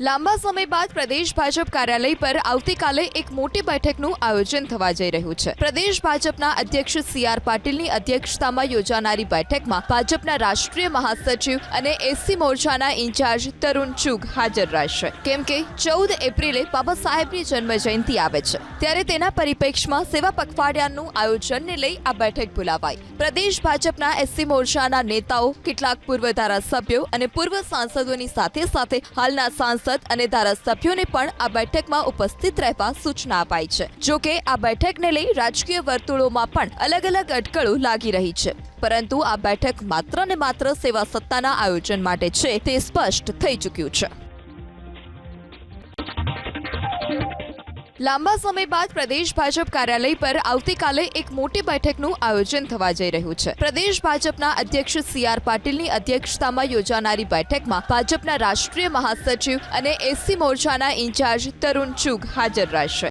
લાંબા સમય બાદ પ્રદેશ ભાજપ કાર્યાલય પર આવતીકાલે એક મોટી બેઠકનું આયોજન થવા જઈ રહ્યું છે। પ્રદેશ ભાજપના અધ્યક્ષ સી.આર. પાટીલની અધ્યક્ષતામાં યોજાનારી બેઠકમાં ભાજપના રાષ્ટ્રીય મહાસચિવ અને એસસી મોરચાના ઇન્ચાર્જ તરુણ ચુગ હાજર રહેશે, કેમ કે 14 એપ્રિલે બાબા સાહેબની જન્મજયંતિ આવે છે, ત્યારે તેના પરિપ્રેક્ષમાં સેવા પખવાડિયાનું આયોજનને લઈ આ બેઠક બોલાવાઈ। પ્રદેશ ભાજપના એસસી મોરચાના નેતાઓ, કેટલાક પૂર્વ ધારાસભ્યો અને પૂર્વ સાંસદોની સાથે સાથે હાલના સાંસદ અને ધારાસભ્યોને પણ આ બેઠકમાં ઉપસ્થિત રહેવા સૂચના અપાઈ છે। જો કે આ બેઠકને લઈ રાજકીય વર્તુળોમાં પણ અલગ અલગ અટકળો લાગી રહી છે, પરંતુ આ બેઠક માત્ર ને માત્ર સેવા સત્તાના આયોજન માટે છે તે સ્પષ્ટ થઈ ચૂક્યું છે। લાંબા સમય બાદ પ્રદેશ ભાજપ કાર્યાલય પર આવતીકાલે એક મોટી બેઠકનું આયોજન થવા જઈ રહ્યું છે। પ્રદેશ ભાજપના અધ્યક્ષ સી.આર. પાટીલની અધ્યક્ષતામાં યોજાનારી બેઠકમાં ભાજપના રાષ્ટ્રીય મહાસચિવ અને એસસી મોરચાના ઇન્ચાર્જ તરુણ ચુગ હાજર રહેશે।